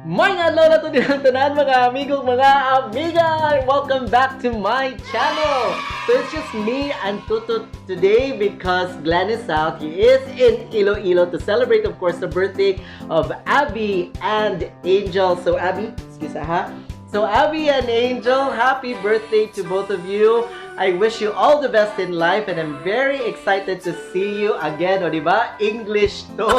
May adlaw na to din ang tanan mga amigong mga amiga! Welcome back to my channel! So it's just me and Tutu today because Glenn is out. He is in Iloilo to celebrate, of course, the birthday of Abby and Angel. So Abby, excuse me, ha? So Abby and Angel, happy birthday to both of you. I wish you all the best in life and I'm very excited to see you again. O diba? English to.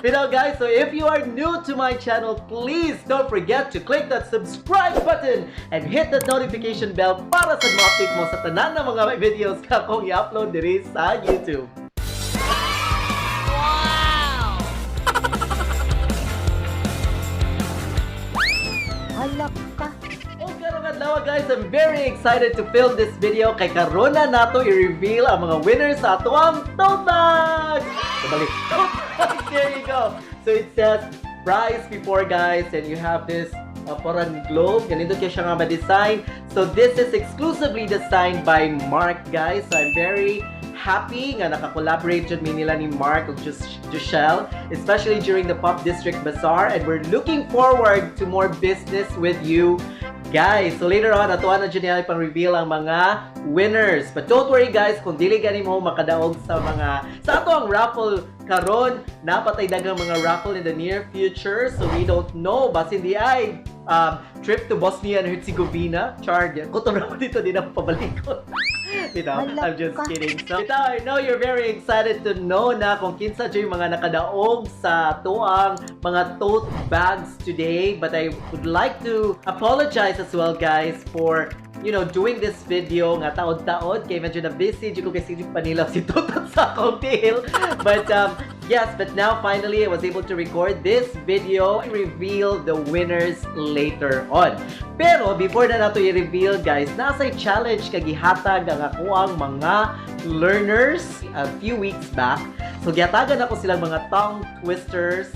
You know guys, so if you are new to my channel, please don't forget to click that subscribe button and hit that notification bell para sa ma-update mo sa tanan ng mga videos ka kung i-upload diri sa YouTube. Halak ka. Hello guys, I'm very excited to film this video kay karon na nato i-reveal ang mga winners sa atuang tote bag. Kabalik. There you go. So it says prize before guys and you have this parang globe. Ganito kaya siya nga ma-design. So this is exclusively designed by Mark guys. So I'm very happy nga naka-collaborate jud mi nila ni Mark ug Jushel, especially during the Pop District Bazaar, and we're looking forward to more business with you guys. So later on, atuan na dyan nila pang-reveal ang mga winners. But don't worry guys, kung dili gani mo makadaog sa ato ang raffle karon, napatay dagang mga raffle in the near future. So we don't know, basin di ay trip to Bosnia and Herzegovina. Char, kuto naman dito, di na pabalikot. You know, I'm just kidding. So, I know you're very excited to know na kung kinsa dyan yung mga nakadaog sa tuang mga tote bags today. But I would like to apologize as well, guys, for doing this video nga taod-taod kay medyo na busy ko kasi panila si Tutot sa akong tail. But yes, but now finally I was able to record this video and reveal the winners later on. Pero before na nato i-reveal guys, nasa challenge kagihatag ang ako ang mga learners a few weeks back. So gihatagan ako silang mga tongue twisters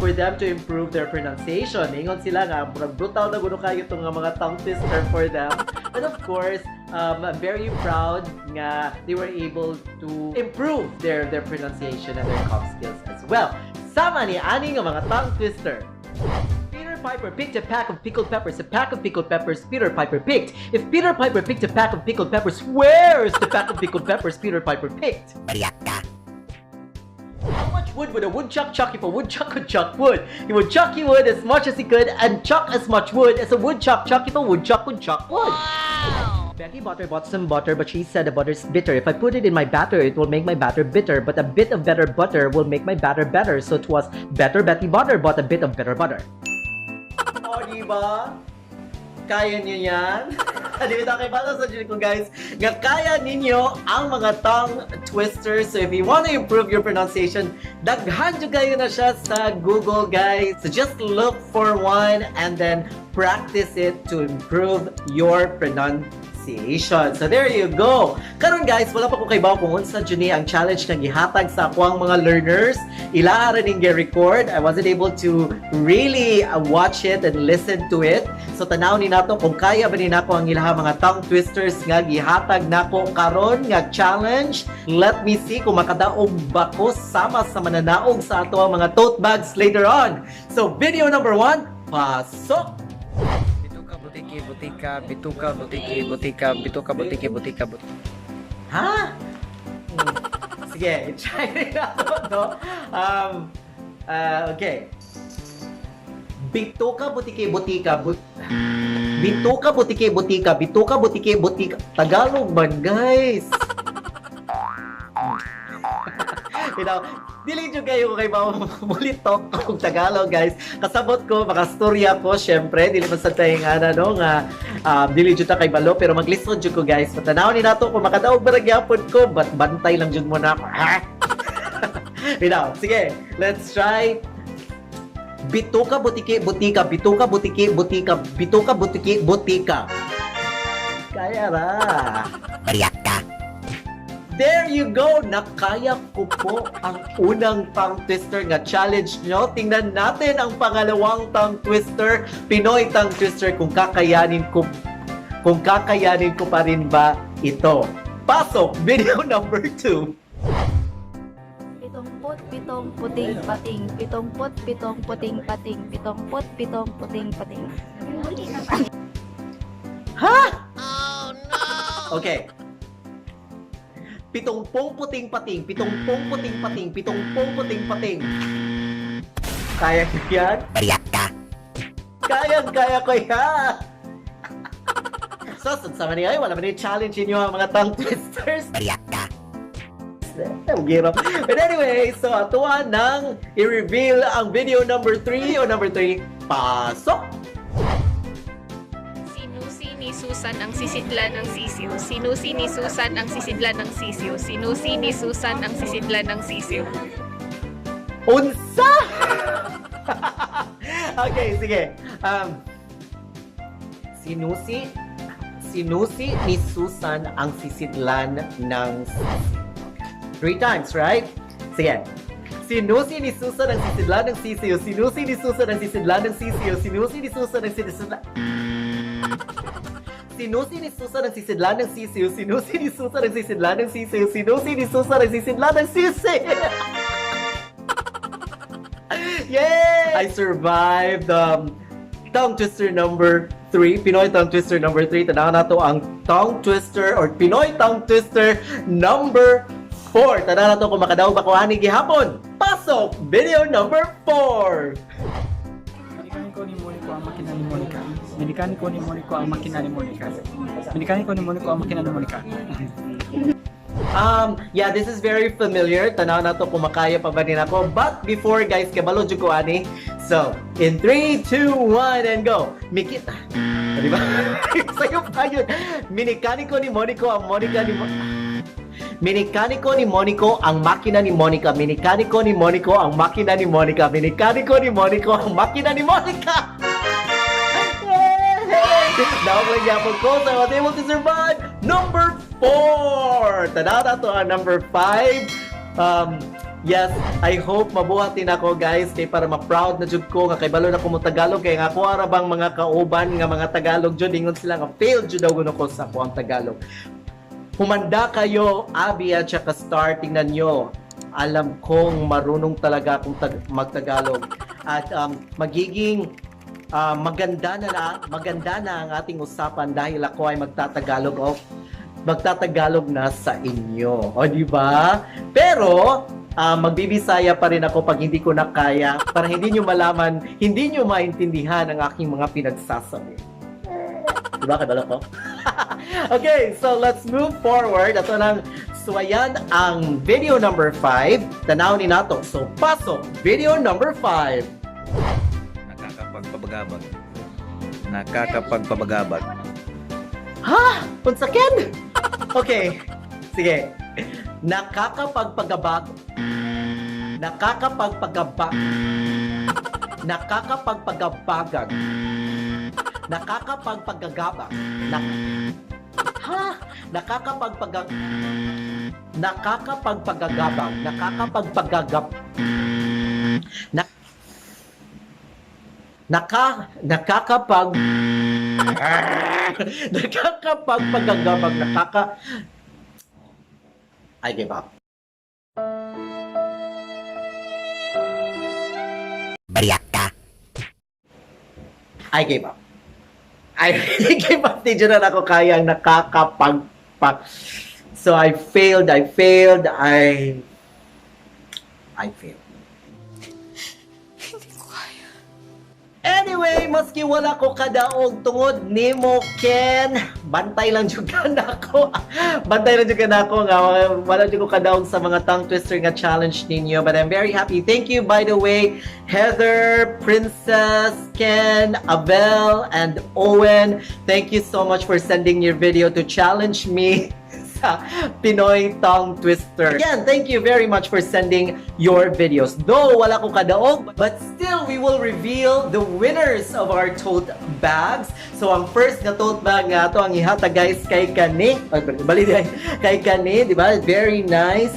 for them to improve their pronunciation. Ingon sila nga, brutal na guno kayo itong mga tongue twister for them. But of course, I'm very proud nga they were able to improve their pronunciation and their cough skills as well. Sama ni ani nga mga tongue twister. Peter Piper picked a pack of pickled peppers. A pack of pickled peppers Peter Piper picked. If Peter Piper picked a pack of pickled peppers, where's the pack of pickled peppers Peter Piper picked? How much wood would a woodchuck chuck if a woodchuck could chuck wood? He would chuck wood as much as he could and chuck as much wood as a woodchuck chuck if a woodchuck would chuck wood. Wow! Becky Butter bought some butter, but she said the butter's bitter. If I put it in my batter, it will make my batter bitter. But a bit of better butter will make my batter better. So it was better Betty Butter bought a bit of better butter. O, diba? Kaya niyo yan? Di ba kay bata sa ko guys, nga kaya ninyo ang mga tongue twisters. So if you want to improve your pronunciation, daghan nyo kayo na siya sa Google guys. So just look for one and then practice it to improve your pronunciation. So there you go. Karon guys, wala pa ko kay bawo kung unsa jud ni ang challenge nga gihatag sa ako ang mga learners. Ila ra ning record. I wasn't able to really watch it and listen to it. So tanaw ni nato kung kaya ba ni nako ang ilaha mga tongue twisters nga gihatag nako karon nga challenge. Let me see kung makadaog ba ko sama sa mananaog sa ato ang mga tote bags later on. So video number 1, pasok. Butika, bituka, butiki, butika, bituka, butiki, butika, butika. Ha? Sige, try rin nato, no? Okay. Bituka, butiki, butika, bituka, butiki, butika, bituka, butiki, butika. Tagalog man, guys. Dili nyo kayo kay mamulitok kung Tagalog guys. Kasabot ko, makastorya ko, syempre. Dili man sa tayong nga, dili nyo ta kay balo, pero mag-listen nyo ko guys. Matanaw ni nato kung makadaog baragyapon ko, but bantay lang dyan muna ako. Sige, let's try. Bituka, butiki, butika, bituka, butiki, butika, bituka, butiki, butika. Kaya ra. Bariyak ka. There you go! Nakaya ko po ang unang tongue twister nga challenge nyo. Tingnan natin ang pangalawang tongue twister, Pinoy tongue twister, kung kakayanin ko pa rin ba ito. Pasok! Video number 2. Itumpot, pitong puting pating, pitongput pitong puting pating, pitongput pitong puting pating. Ha? Oh no! Okay. Pitongpong puting pating, pitongpong puting pating, pitongpong puting pating. Kaya ko yan? Bariyak ka. Kaya ko yan! So, sa maniay, wala man yung challenge inyo ang mga tongue twisters. Bariyak ka. But anyway, so atuan nang i-reveal ang video number 3 o number 3. Pasok! Sinusi ni Susan ang sisidlan ng sisiw. Sinusi ni Susan ang sisidlan ng sisiw. Sinusi ni Susan ang sisidlan ng sisiw. Unsa? Okay, sige. Sinusi ni Susan ang sisidlan ng sisiw. 3 times, right? Sige. Sinusi ni Susan ang sisidlan ng sisiw. Sinusi ni Susan ang sisidlan ng sisiw. Sinusi ni Susan ang sisidlan... Sinusi ni Susan ang sisidlan ng sisiw. Sinusi ni Susan ang sisidlan ng sisiw. Sinusi ni Susan ang sisidlan ng sisiw. Yay! I survived tongue twister number 3. Pinoy tongue twister number 3. Tanaw na to ang tongue twister or Pinoy tongue twister number 4. Tanaw na to kung makadaog ba ko ani gihapon. Pasok! Video number 4. Minikani ko ni Monica ang makina ni Monica. Minikani ko ni Monica ang makina ni Monica. Minikani ko ni Monica ang makina ni Monica. Yeah, this is very familiar. Tanaw na to kung makaya pa ba din ako. But before guys, kabalo jud ko ani. So, in 3, 2, 1, and go. Mikita. Di ba? Sayo pa yun. Minikaniko ni Monico ang Monica ni Minikaniko ni Monico ang makina ni Monica. Minikaniko ni Monico ang makina ni Monica. Minikaniko ni Monico ang makina ni Monica. Dawag lang yapon ko. So I was able to survive. Number 4. Tadata to ang number 5. Yes, I hope mabuhatin ako guys kay para ma-proud na jud ko nga kay balo na ko mo Tagalog kay nga ako ara bang mga kauban nga mga Tagalog jud ingon sila nga failed jud daw kuno ko sa ko ang Tagalog. Humanda kayo, Abby at saka Star, tingnan nyo. Alam kong marunong talaga akong mag-Tagalog. At magiging maganda na ang ating usapan dahil ako ay magtatagalog na sa inyo. O, di ba? Pero, magbibisaya pa rin ako pag hindi ko na kaya para hindi nyo malaman, hindi nyo maintindihan ang aking mga pinagsasabi. Diba? Kadala ko? Okay, so let's move forward. Ito nang suwayan ang video number 5. Tanawin nato. So, pasok. Video number 5. Nakakapagpabagabag. Nakakapagpabagabag. Ha? Unsakin? Okay. Sige. Nakakapagpagabag. Nakakapagpagabag. Nakakapagpagabagag. Nakakapagpagagabag. Nakakapagpagagabag. Nakakapagpagagab. Nakakapagpagagabag. I give up. Bariyak ka. I gave up. I really gave up. Di dyan na ako kayang nakakapagpag. So I failed. I failed. Anyway, maski wala ko kadaog tungod nimo Ken, bantay lang jud ka nako. Bantay lang jud ka nako nga wala jud ko kadaog sa mga tongue twister nga challenge ninyo. But I'm very happy. Thank you by the way, Heather, Princess, Ken, Abel, and Owen. Thank you so much for sending your video to challenge me sa Pinoy tongue twister. Again, thank you very much for sending your videos. Though wala ko kadaog, but still we will reveal the winners of our tote bags. So ang first na tote bag nga to ang ihata guys kay Kani. Bali kay Kani, di ba? Very nice.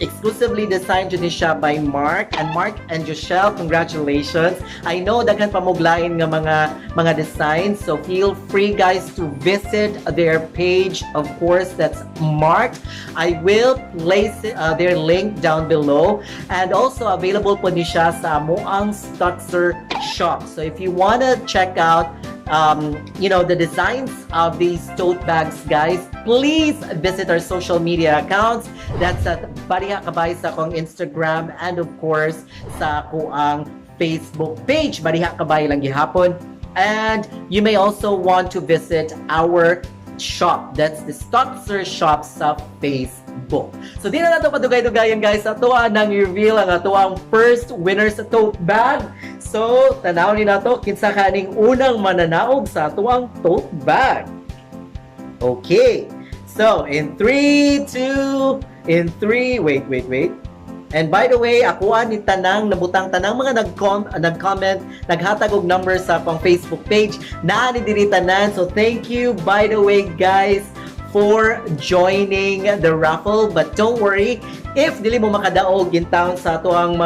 exclusively designed dyan siya by Mark and Joshelle. Congratulations. I know daghan pamuglain nga mga designs, so feel free guys to visit their page. Of course, that's Mark. I will place their link down below, and also available po ni siya sa Moang Stutzer shop. So if you wanna check out the designs of these tote bags, guys, please visit our social media accounts. That's at Bariha Kabay sa akong Instagram, and of course sa kuang Facebook page, Bariha Kabay lang gihapon. And you may also want to visit our shop. That's the Stutzer shop sa Facebook. So di na nato padugay-dugayan guys, ato nang reveal ang ato ang first winner sa tote bag. So tanawon ni nato kinsa kaning unang mananaog sa ato ang tote bag. Okay. So in 3, 2, wait. And by the way, akuan ni tanang nabutang tanang mga nag-comment, naghatag og number sa akong Facebook page. Naa ni diri tanan. So thank you by the way guys for joining the raffle. But don't worry, if dili mo makadaog gintaon sa ato ang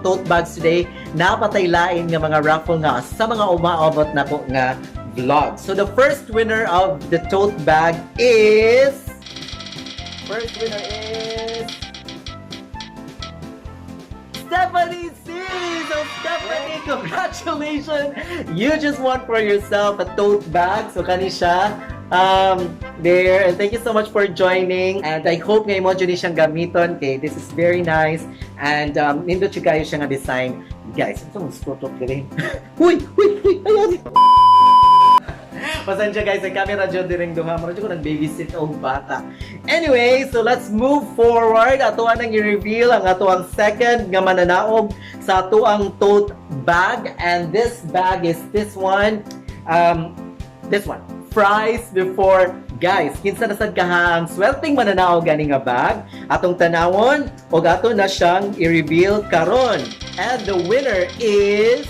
tote bags today, napatay lain nga mga raffle nga sa mga umaabot nako nga vlog. So the first winner of the tote bag is Stephanie C! So Stephanie, congratulations! You just won for yourself a tote bag. So kani siya there. And thank you so much for joining. And I hope nga imo dyan siyang gamiton. Okay, this is very nice. And nindot siya kayo siya nga design. Guys, ito mong spot-up ka rin. Uy! Ayan! Pasensya guys, ang camera dyan din duha. Maradyo ko nag-babysit o bata. Anyway, so let's move forward. Ato ang i-reveal ang ato ang second nga mananaog sa ato ang tote bag. And this bag is this one. Fries before. Guys, kinsa na sad kaha ang swerteng mananaog gani nga bag. Atong tanawon og ato na siyang i-reveal karon. And the winner is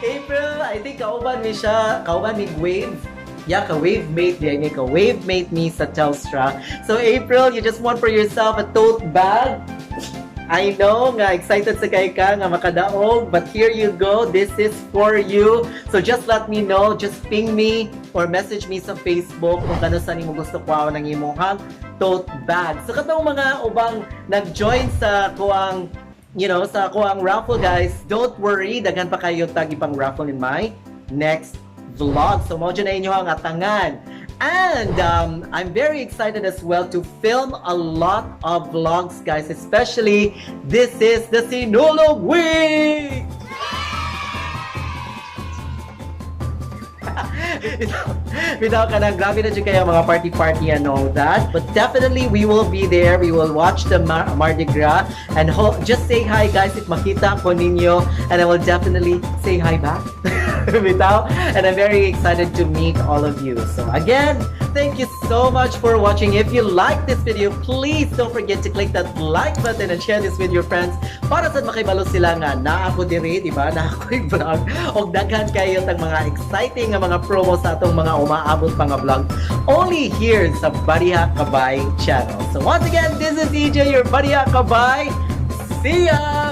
April, I think kauban mi siya, kauban mi Wave. Yeah, ka-wave mate din ni ka-wave mate me sa Telstra. So April, you just won for yourself a tote bag. I know nga excited sa kay ka nga makadaog, but here you go. This is for you. So just let me know, just ping me or message me sa Facebook kung kano sa nimo gusto kuha ng imong tote bag. So katong mga ubang nag-join sa kuang sa kuang raffle guys, don't worry, daghan pa kayo tagi pang raffle in my next vlog. So mo dyan na inyo ang atangan. And I'm very excited as well to film a lot of vlogs guys, especially this is the Sinulog Week! Bitaw ka na, grabe na dyan kayo mga party and all that. But definitely, we will be there. We will watch the Mardi Gras. And just say hi guys if makita ko ninyo. And I will definitely say hi back. Bitaw. And I'm very excited to meet all of you. So again, thank you so much for watching. If you like this video, please don't forget to click that like button and share this with your friends para sa makibalo sila nga na ako diri, diba? Na ako'y vlog. O daghan kayo tang mga exciting nga mga promo sa atong mga umaabot pang vlog only here sa Bariha Kabay channel. So once again, this is EJ, your Bariha Kabay. See ya!